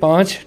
5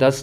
10